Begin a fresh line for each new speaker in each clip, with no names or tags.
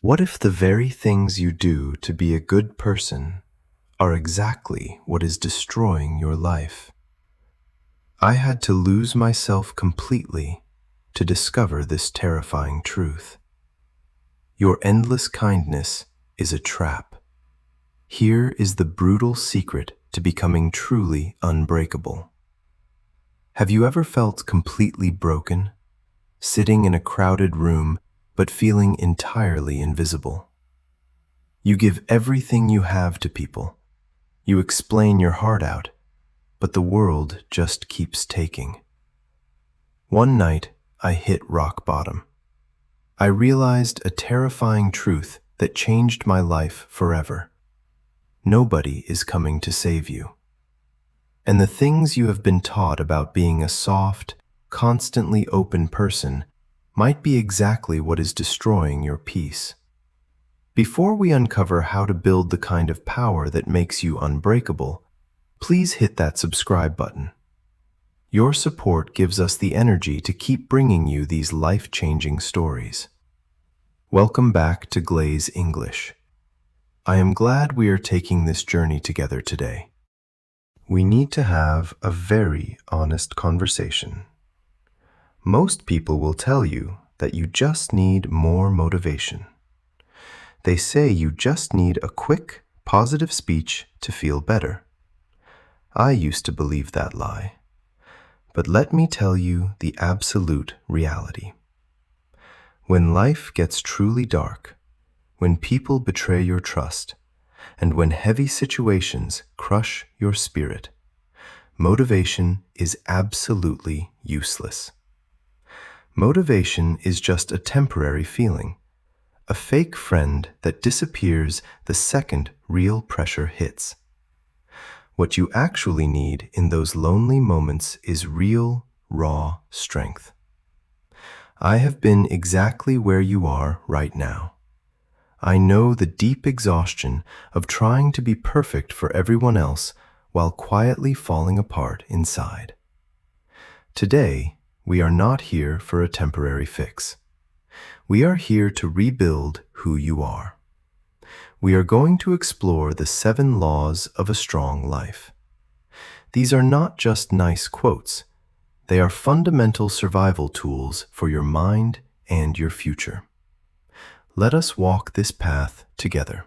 What if the very things you do to be a good person are exactly what is destroying your life? I had to lose myself completely to discover this terrifying truth. Your endless kindness is a trap. Here is the brutal secret to becoming truly unbreakable. Have you ever felt completely broken, sitting in a crowded room but feeling entirely invisible? You give everything you have to people. You explain your heart out, but the world just keeps taking. One night, I hit rock bottom. I realized a terrifying truth that changed my life forever. Nobody is coming to save you. And the things you have been taught about being a soft, constantly open person might be exactly what is destroying your peace. Before we uncover how to build the kind of power that makes you unbreakable, please hit that subscribe button. Your support gives us the energy to keep bringing you these life-changing stories. Welcome back to Glaze English. I am glad we are taking this journey together today. We need to have a very honest conversation. Most people will tell you that you just need more motivation. They say you just need a quick, positive speech to feel better. I used to believe that lie. But let me tell you the absolute reality. When life gets truly dark, when people betray your trust, and when heavy situations crush your spirit, motivation is absolutely useless. Motivation is just a temporary feeling, a fake friend that disappears the second real pressure hits. What you actually need in those lonely moments is real, raw strength. I have been exactly where you are right now. I know the deep exhaustion of trying to be perfect for everyone else while quietly falling apart inside. Today, we are not here for a temporary fix. We are here to rebuild who you are. We are going to explore the 7 laws of a strong life. These are not just nice quotes. They are fundamental survival tools for your mind and your future. Let us walk this path together.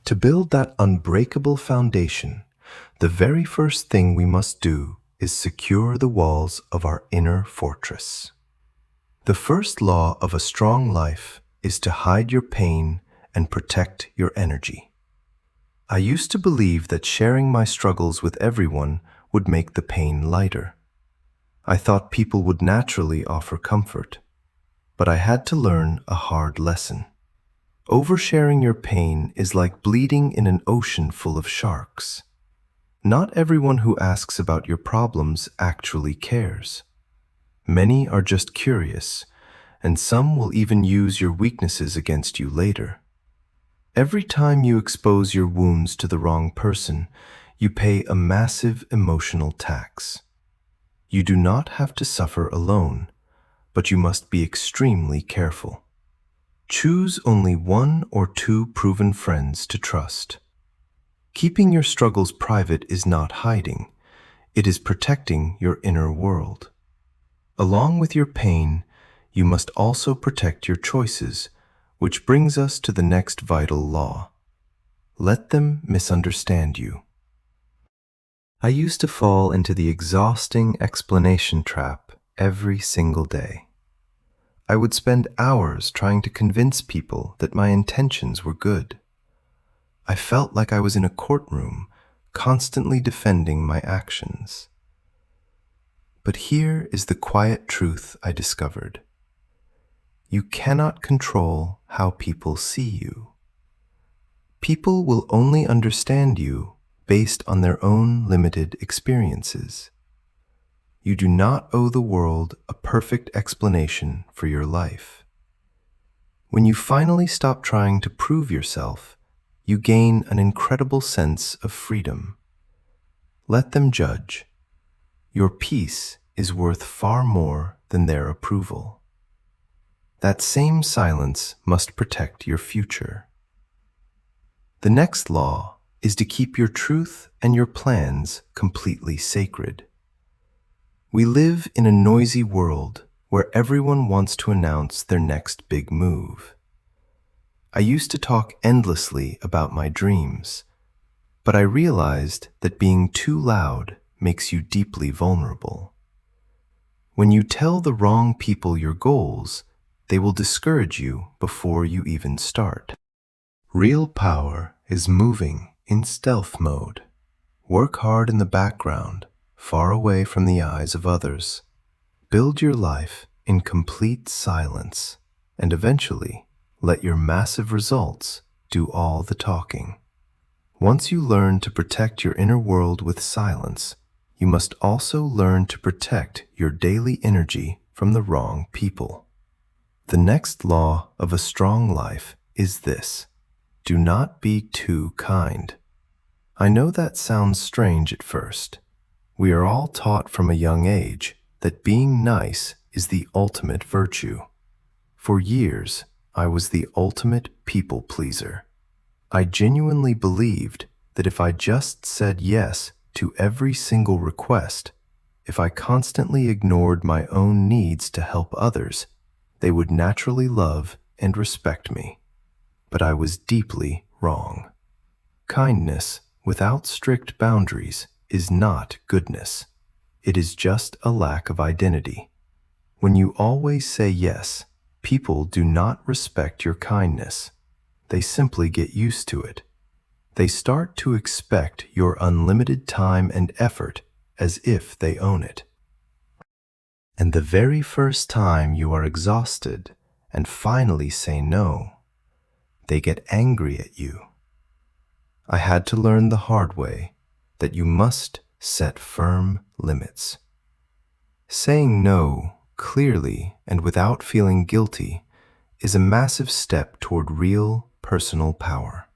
To build that unbreakable foundation, the very first thing we must do is secure the walls of our inner fortress. The first law of a strong life is to hide your pain and protect your energy. I used to believe that sharing my struggles with everyone would make the pain lighter. I thought people would naturally offer comfort, but I had to learn a hard lesson. Oversharing your pain is like bleeding in an ocean full of sharks. Not everyone who asks about your problems actually cares. Many are just curious, and some will even use your weaknesses against you later. Every time you expose your wounds to the wrong person, you pay a massive emotional tax. You do not have to suffer alone, but you must be extremely careful. Choose only 1 or 2 proven friends to trust. Keeping your struggles private is not hiding, it is protecting your inner world. Along with your pain, you must also protect your choices, which brings us to the next vital law. Let them misunderstand you. I used to fall into the exhausting explanation trap every single day. I would spend hours trying to convince people that my intentions were good. I felt like I was in a courtroom, constantly defending my actions. But here is the quiet truth I discovered. You cannot control how people see you. People will only understand you based on their own limited experiences. You do not owe the world a perfect explanation for your life. When you finally stop trying to prove yourself, you gain an incredible sense of freedom. Let them judge. Your peace is worth far more than their approval. That same silence must protect your future. The next law is to keep your truth and your plans completely sacred. We live in a noisy world where everyone wants to announce their next big move. I used to talk endlessly about my dreams, but I realized that being too loud makes you deeply vulnerable. When you tell the wrong people your goals, they will discourage you before you even start. Real power is moving in stealth mode. Work hard in the background, far away from the eyes of others. Build your life in complete silence, and eventually let your massive results do all the talking. Once you learn to protect your inner world with silence, you must also learn to protect your daily energy from the wrong people. The next law of a strong life is this: do not be too kind. I know that sounds strange at first. We are all taught from a young age that being nice is the ultimate virtue. For years, I was the ultimate people pleaser. I genuinely believed that if I just said yes to every single request, if I constantly ignored my own needs to help others, they would naturally love and respect me. But I was deeply wrong. Kindness without strict boundaries is not goodness. It is just a lack of identity. When you always say yes, people do not respect your kindness. They simply get used to it. They start to expect your unlimited time and effort as if they own it. And the very first time you are exhausted and finally say no, they get angry at you. I had to learn the hard way that you must set firm limits. Saying no clearly and without feeling guilty is a massive step toward real personal power.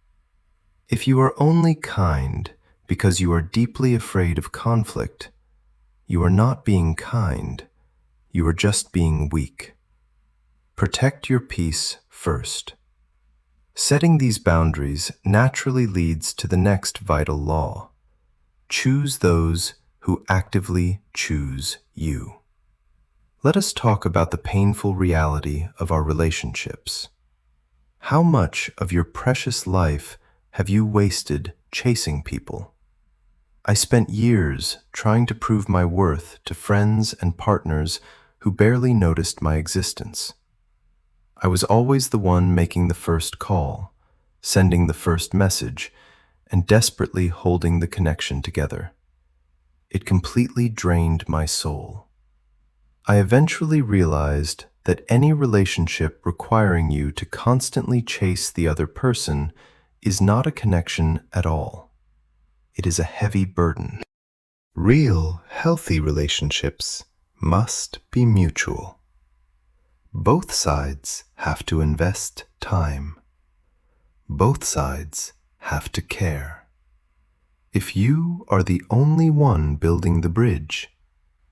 If you are only kind because you are deeply afraid of conflict, you are not being kind, you are just being weak. Protect your peace first. Setting these boundaries naturally leads to the next vital law: choose those who actively choose you. Let us talk about the painful reality of our relationships. How much of your precious life have you wasted chasing people? I spent years trying to prove my worth to friends and partners who barely noticed my existence. I was always the one making the first call, sending the first message, and desperately holding the connection together. It completely drained my soul. I eventually realized that any relationship requiring you to constantly chase the other person is not a connection at all. It is a heavy burden. Real, healthy relationships must be mutual. Both sides have to invest time. Both sides have to care. If you are the only one building the bridge,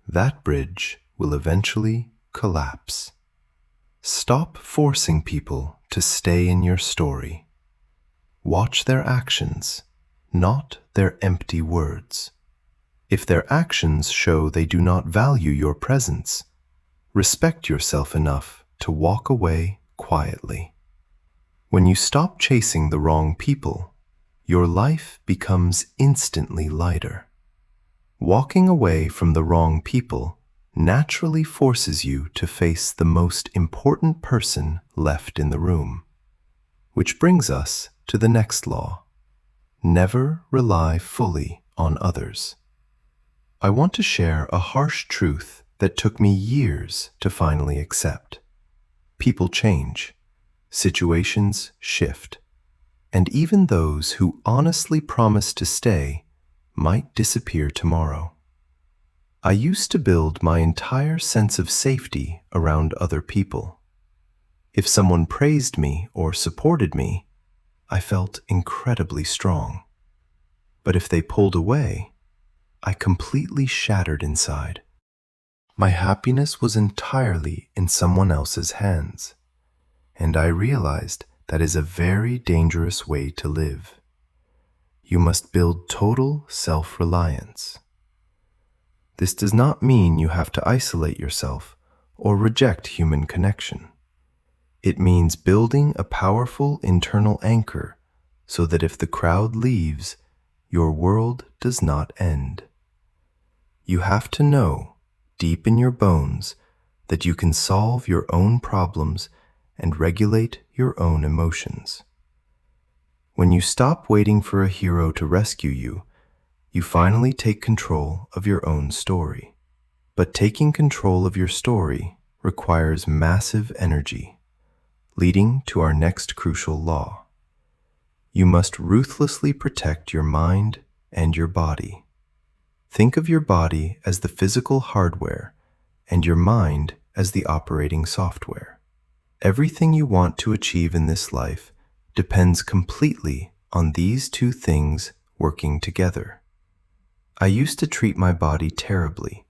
that bridge will eventually collapse. Stop forcing people to stay in your story. Watch their actions, not their empty words. If their actions show they do not value your presence, respect yourself enough to walk away quietly. When you stop chasing the wrong people, your life becomes instantly lighter. Walking away from the wrong people naturally forces you to face the most important person left in the room. Which brings us to the next law: never rely fully on others. I want to share a harsh truth that took me years to finally accept. People change, situations shift, and even those who honestly promise to stay might disappear tomorrow. I used to build my entire sense of safety around other people. If someone praised me or supported me, I felt incredibly strong. But if they pulled away, I completely shattered inside. My happiness was entirely in someone else's hands. And I realized that is a very dangerous way to live. You must build total self-reliance. This does not mean you have to isolate yourself or reject human connection. It means building a powerful internal anchor so that if the crowd leaves, your world does not end. You have to know, deep in your bones, that you can solve your own problems and regulate your own emotions. When you stop waiting for a hero to rescue you, you finally take control of your own story. But taking control of your story requires massive energy, leading to our next crucial law. You must ruthlessly protect your mind and your body. Think of your body as the physical hardware and your mind as the operating software. Everything you want to achieve in this life depends completely on these two things working together. I used to treat my body terribly,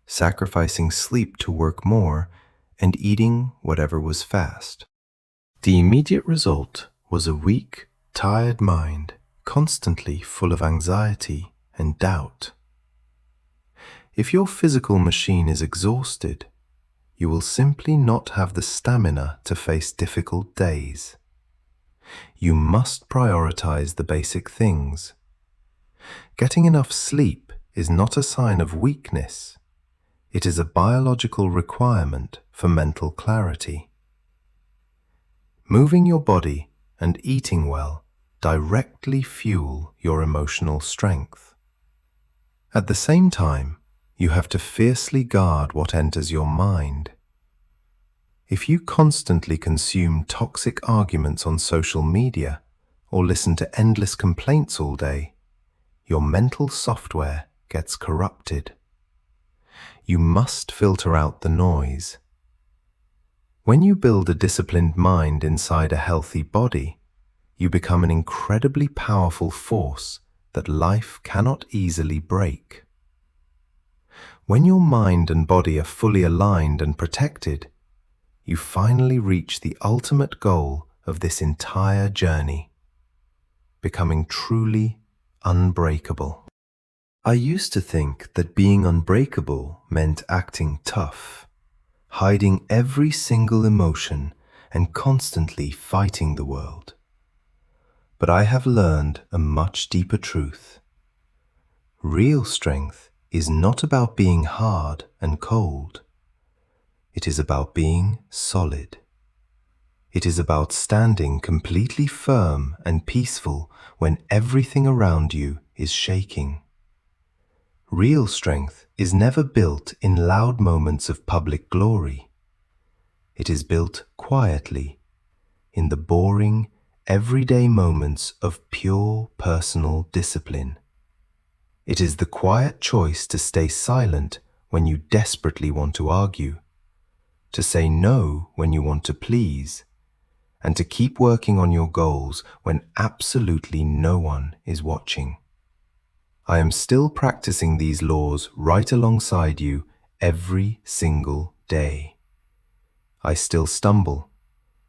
sacrificing sleep to work more and eating whatever was fast. The immediate result was a weak, tired mind, constantly full of anxiety and doubt. If your physical machine is exhausted, you will simply not have the stamina to face difficult days. You must prioritize the basic things. Getting enough sleep is not a sign of weakness. It is a biological requirement for mental clarity. Moving your body and eating well directly fuel your emotional strength. At the same time, you have to fiercely guard what enters your mind. If you constantly consume toxic arguments on social media or listen to endless complaints all day, your mental software gets corrupted. You must filter out the noise. When you build a disciplined mind inside a healthy body, you become an incredibly powerful force that life cannot easily break. When your mind and body are fully aligned and protected, you finally reach the ultimate goal of this entire journey, becoming truly unbreakable. I used to think that being unbreakable meant acting tough, hiding every single emotion and constantly fighting the world. But I have learned a much deeper truth. Real strength is not about being hard and cold. It is about being solid. It is about standing completely firm and peaceful when everything around you is shaking. Real strength is never built in loud moments of public glory. It is built quietly, in the boring, everyday moments of pure personal discipline. It is the quiet choice to stay silent when you desperately want to argue, to say no when you want to please, and to keep working on your goals when absolutely no one is watching. I am still practicing these laws right alongside you every single day. I still stumble,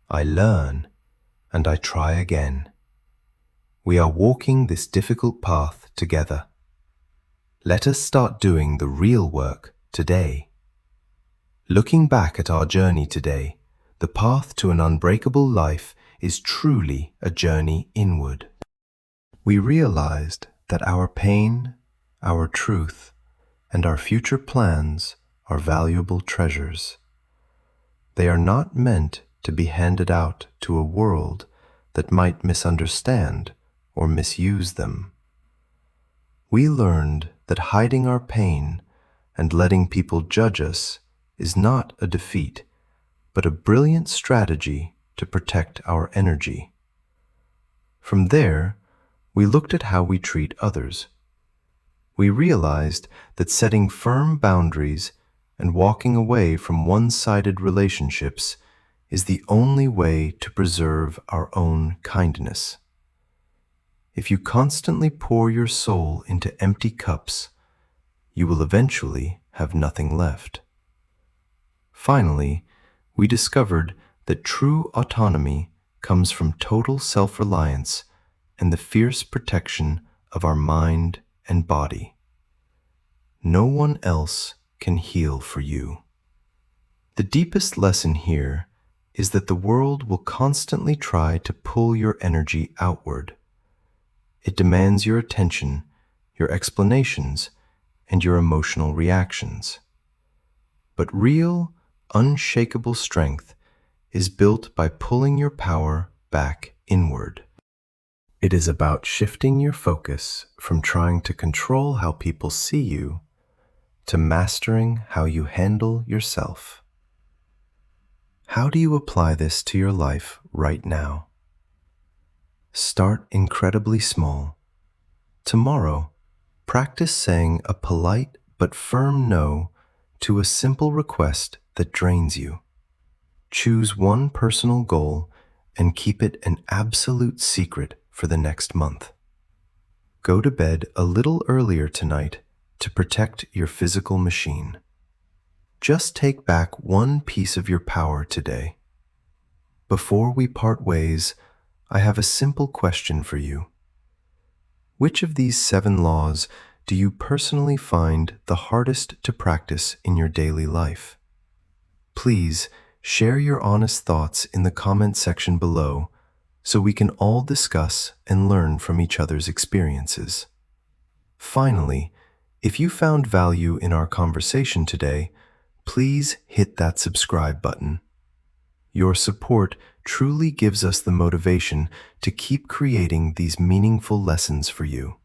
I learn, and I try again. We are walking this difficult path together. Let us start doing the real work today. Looking back at our journey today, the path to an unbreakable life is truly a journey inward. We realized that our pain, our truth, and our future plans are valuable treasures. They are not meant to be handed out to a world that might misunderstand or misuse them. We learned that hiding our pain and letting people judge us is not a defeat, but a brilliant strategy to protect our energy. From there, we looked at how we treat others. We realized that setting firm boundaries and walking away from one-sided relationships is the only way to preserve our own kindness. If you constantly pour your soul into empty cups, you will eventually have nothing left. Finally, we discovered that true autonomy comes from total self-reliance and the fierce protection of our mind and body. No one else can heal for you. The deepest lesson here is that the world will constantly try to pull your energy outward. It demands your attention, your explanations, and your emotional reactions. But real, unshakable strength is built by pulling your power back inward. It is about shifting your focus from trying to control how people see you to mastering how you handle yourself. How do you apply this to your life right now? Start incredibly small. Tomorrow, practice saying a polite but firm no to a simple request that drains you. Choose one personal goal and keep it an absolute secret for the next month. Go to bed a little earlier tonight to protect your physical machine. Just take back one piece of your power today. Before we part ways, I have a simple question for you. Which of these 7 laws do you personally find the hardest to practice in your daily life? Please share your honest thoughts in the comment section below so we can all discuss and learn from each other's experiences. Finally, if you found value in our conversation today, please hit that subscribe button. Your support truly gives us the motivation to keep creating these meaningful lessons for you.